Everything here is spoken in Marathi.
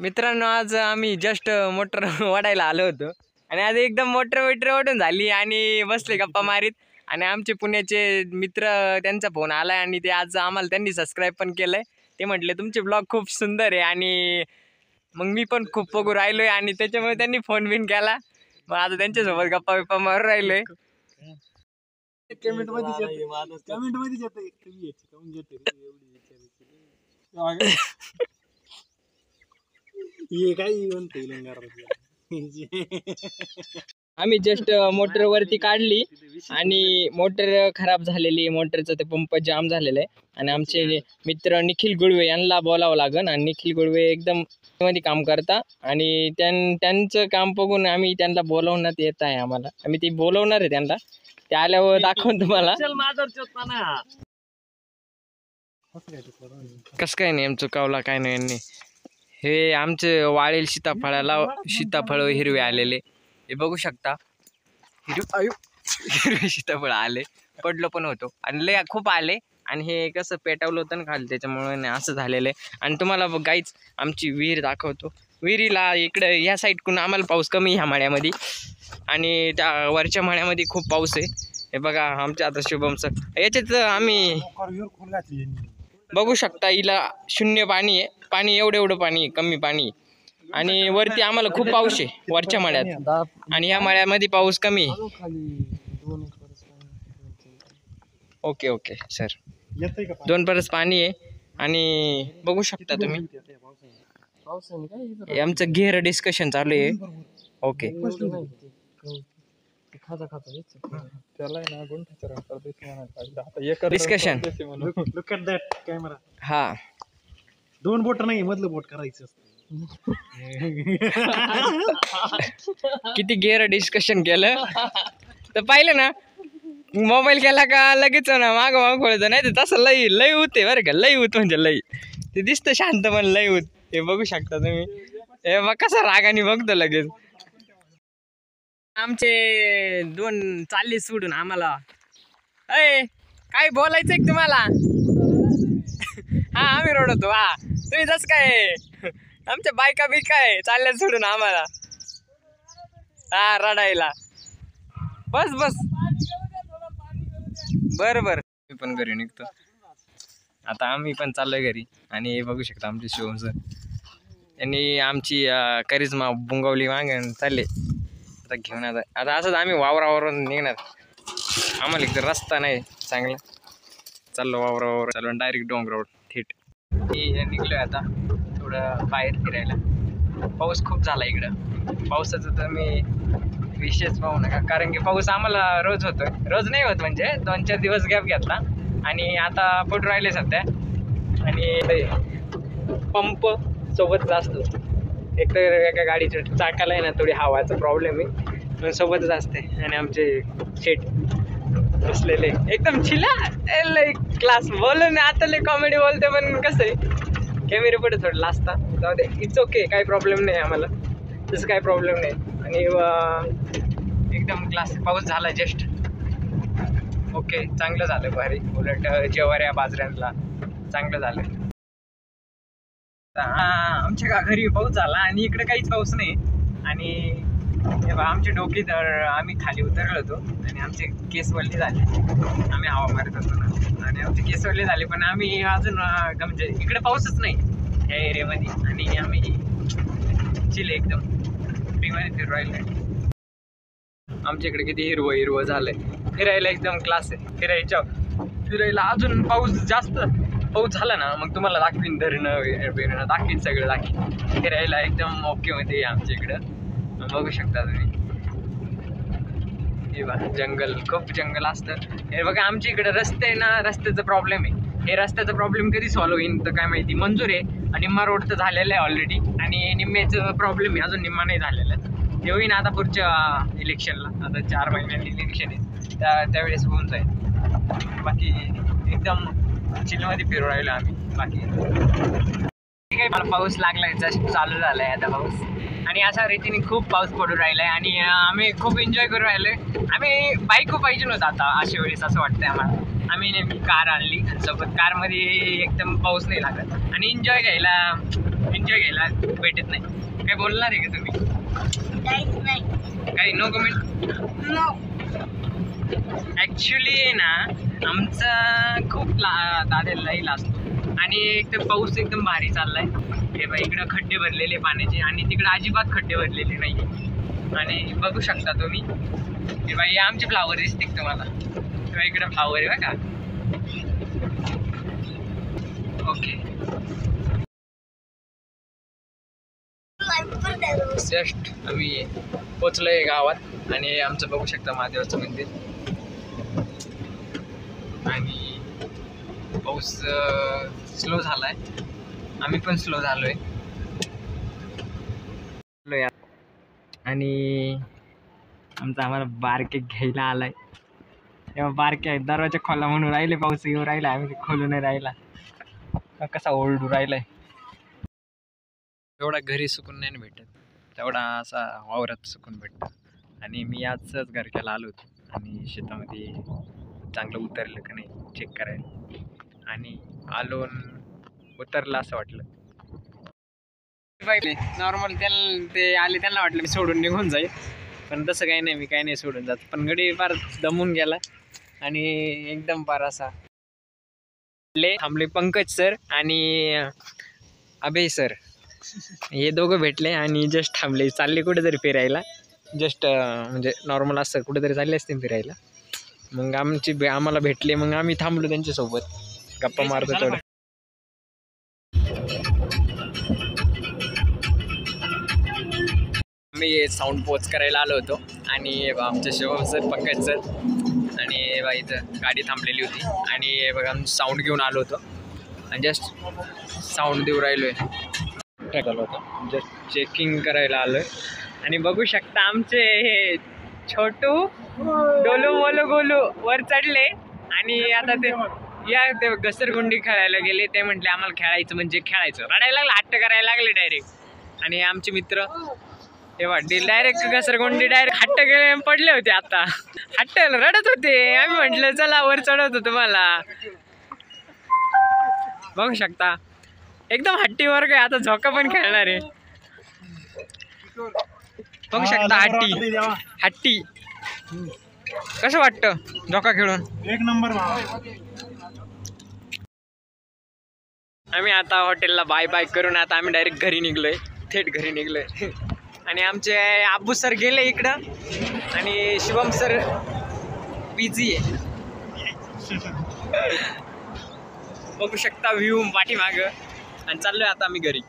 मित्रांनो, आज आम्ही जस्ट मोटर ओढायला आलो होतो आणि आज एकदम मोटर ओढून झाली आणि बसले गप्पा मारीत. आणि आमचे पुण्याचे मित्र त्यांचा फोन आलाय आणि ते आज आम्हाला त्यांनी सबस्क्राईब पण केलंय. ते म्हटले तुमचे ब्लॉग खूप सुंदर आहे आणि मग मी पण खूप बघू राहिलोय आणि त्याच्यामुळे त्यांनी फोन बिन केला. मग आता त्यांच्यासोबत गप्पा बिप्पा मारून राहिलोय. कमेंट मध्ये आम्ही जस्ट मोटर वरती काढली आणि मोटर खराब झालेली, मोटरचं ते पंप जाम झालेलं आहे. आणि आमचे मित्र निखिल गुळवे यांना बोलावं लागेल. आणि निखिल गुळवे एकदम मध्ये काम करता आणि त्यांचं काम बघून आम्ही त्यांना बोलवण्यात येत आहे. आम्हाला आम्ही ते बोलवणार आहे त्यांना. ते आल्यावर दाखवून तुम्हाला कसं काय नेम चुकावला काय नाही. यांनी हे आमचे वाळेल सीताफळ हिरवे आलेले हे बघू शकता. हिरवे सीताफळ आले, पडलो पण होतो आणि लय खूप आले. आणि हे कसं पेटवलं होतं ना खाली, त्याच्यामुळे असं झालेलं आहे. आणि तुम्हाला गाईच आमची विहीर दाखवतो. विहिरीला इकडे ह्या साईडकडून आम्हाला पाऊस कमी ह्या माळ्यामध्ये आणि त्या वरच्या माळ्यामध्ये खूप पाऊस आहे. हे बघा आमच्या आता शुभम सर याच्यात आम्ही बघू शकता. हिला शून्य पाणी आहे, पाणी एवढं पाणी आहे, कमी पाणी आहे. आणि वरती आम्हाला खूप पाऊस आहे वरच्या माळ्यात आणि ह्या माळ्यामध्ये पाऊस कमी आहे. ओके ओके सर, 2 परस पाणी आहे. आणि बघू शकता तुम्ही आमचं घेर डिस्कशन चालू आहे. Okay discussion. हा 2 बोट नाही, मधलं बोट करायचं. किती गेअर डिस्कशन केलं तर पाहिलं ना. मोबाईल केला का लगेच ना माग वळतं, नाही तर तसं लई होते बरं का. लई होत म्हणजे लई ते दिसतं शांत पण लई होत. हे बघू शकता तुम्ही. हे बघ कसा रागाने बघतो लगेच. आमचे 2 चालले सोडून आम्हाला. अय काय बोलायचंय तुम्हाला? हा आम्ही रडतो. हा तुम्ही जस काय आमच्या बायका बिका आहे चालल्या सोडून आम्हाला. हा रडायला. बस बस बरं मी पण घरी निघतो आता. आम्ही पण चाललोय घरी. आणि हे बघू शकता आमचे शिवम सर यांनी आमची करिश्मा बुंगवली मागून चालले आता घेऊन. आता असंच आम्ही वावरावरून निघणार. आम्हाला इकडे रस्ता नाही चांगला. चाललो वावरावर, चाललो डायरेक्ट डोंगरावर थेट. निघलोय आता थोडं बाहेर फिरायला. पाऊस खूप झाला इकडं. पावसाचं तर मी विशेष पाहू नका, कारण की पाऊस आम्हाला रोज होतोय. रोज नाही होत म्हणजे 2-4 दिवस गॅप घेतला आणि आता पडून राहिले सध्या. आणि पंप सोबतच असतो. एक तर एका गाडीच्या चाकाला आहे ना थोडी हवाचा प्रॉब्लेम आहे, पण सोबतच असते. आणि आमचे शेट बसलेले एकदम चिला क्लास बोलून आता लय कॉमेडी बोलते. पण कसं आहे कॅमेरे पुढे थोडं लाजता. जाऊ दे, इट्स ओके, काही प्रॉब्लेम नाही आम्हाला, तसं काही प्रॉब्लेम नाही. आणि एकदम क्लास. पाऊस झाला जस्ट. ओके चांगलं झालं, भारी. उलट ज्वाऱ्या बाजऱ्यांना चांगलं झालं. आमच्या घरी पाऊस झाला आणि इकडे काहीच पाऊस नाही. आणि आमचे डोके तर आम्ही खाली उतरलो होतो आणि आमचे केस वल्ले झाले. आम्ही हवा मारत होतो ना आणि आमचे केस वल्ले झाले. पण आम्ही अजून म्हणजे इकडे पाऊसच नाही ह्या एरियामध्ये. आणि आम्ही चिल एकदम फ्रीमध्ये फिरू राहिलो. आमच्या इकडे किती हिरवं झालंय. फिरायला एकदम क्लास आहे. फिरायला अजून पाऊस जास्त पाऊस झाला ना मग तुम्हाला दाखवीन. धरणं दाखवीन, सगळं दाखवीन. फिरायला एकदम ओके मध्ये आमच्या इकडं बघू शकता तुम्ही. हे बघा जंगल, खूप जंगल असतं. हे बघा आमच्या इकडे रस्ते आहे ना, रस्त्याचा प्रॉब्लेम आहे. हे रस्त्याचा प्रॉब्लेम कधी सॉल्व्ह होईल तर काय माहिती. मंजूर आहे आणि निम्मा रोड तर झालेला आहे ऑलरेडी. आणि निम्म्याचं प्रॉब्लेम आहे, अजून निम्मा नाही झालेला आहे. ते होईन आता पुढच्या इलेक्शनला. आता 4 महिन्यांनी इलेक्शन आहे, त्यावेळेस होऊन जाईल. बाकी एकदम चिलमध्ये फिरू राहिलो आम्ही. बाकी ठीक आहे. मला पाऊस लागलाय, जस्ट चालू झालाय आता पाऊस. आणि अशा रीतीने खूप पाऊस पडून राहिलाय आणि आम्ही खूप एन्जॉय करू राहिलोय. आम्ही बाईक खूप पाहिजे नव्हतं आता अशा वेळेस, असं वाटतंय आम्हाला. आम्ही नेमकी कार आणली सोबत. कारमध्ये एकदम पाऊस नाही लागत आणि एन्जॉय एन्जॉय घ्यायला भेटत नाही. काय बोलणार आहे का तुम्ही? काही नो कमेंट. ॲक्च्युली ना आमचा खूप दादाला येईल असतो आणि एकदम पाऊस एकदम भारी चाललाय. हे बाई इकडं खड्डे भरलेले पाण्याचे आणि तिकडं अजिबात खड्डे भरलेले नाही. आणि बघू शकता तुम्ही हे बाई आमचे फ्लावर दिसते तुम्हाला. तेव्हा इकडं फ्लावर आहे बघा. ओके जस्ट आम्ही पोचलोय गावात आणि आमचं बघू शकता महादेवाचं मंदिर. आणि पाऊस स्लो झालाय, आम्ही पण स्लो झालोय. आणि आमचा आम्हाला बारके घ्यायला आलाय. तेव्हा बारके दरवाजा खोला म्हणून राहिले, पाऊस येऊ राहिला, आम्ही खोलू नाही राहिला. कसा ओरडू राहिलाय. एवढा घरी सुकून नाही भेटत, तेवढा असा वावरात सुकून भेटतं. आणि मी आजच घरक्याला आलो होतो आणि शेतामध्ये चांगलं उतरलं का नाही चेक करायला. आणि आलो उतरलं असं वाटलं. नॉर्मल ते आले त्यांना वाटलं मी सोडून निघून जाईल, पण तसं काही नाही, मी काही नाही सोडून जात. पण गडी फार दमून गेला आणि एकदम फार असा थांबले. पंकज सर आणि अभय सर हे दोघं भेटले आणि जस्ट थांबले. चालले कुठेतरी फिरायला, जस्ट म्हणजे नॉर्मल असं कुठेतरी चालले असतील फिरायला. मग आम्हाला भेटले, मग आम्ही थांबलो त्यांच्यासोबत गप्पा मारतो थोडं. आम्ही साऊंड पोच करायला आलो होतो आणि आमचे शिवम सर, पंकज सर आणि बा इथं गाडी थांबलेली होती आणि बघा आम्ही साऊंड घेऊन आलो होतो आणि जस्ट साऊंड देऊ राहिलोय. टाकलं होतं जस्ट चेकिंग करायला आलोय. आणि बघू शकता आमचे हे छोटू डोलू मोलू गोलू वर चढले आणि आता ते घसरगुंडी खेळायला गेले. ते म्हटले आम्हाला खेळायचं म्हणजे खेळायचं, रडायला लागलं, हट्ट करायला लागले डायरेक्ट. आणि आमचे मित्र तेव्हा डायरेक्ट घसरगुंडी डायरेक्ट हट्ट गेले, पडले होते. आता हट्ट रडत होते. आम्ही म्हटलं चला वर चढवतो तुम्हाला. बघू शकता एकदम हट्टी वर्ग आहे. आता झोका पण खेळणार आहे. बघू शकता हट्टी कसं वाटतं झोका खेळून? एक नंबर. आम्ही आता हॉटेलला बाय बाय करून आता आम्ही डायरेक्ट घरी निघलोय, थेट घरी निघलोय. आणि आमचे अब्बू सर गेले इकडं आणि शिवम सर बिझी आहे. बघू शकता व्ह्यू पाठीमागं. आणि चाललोय आता आम्ही घरी.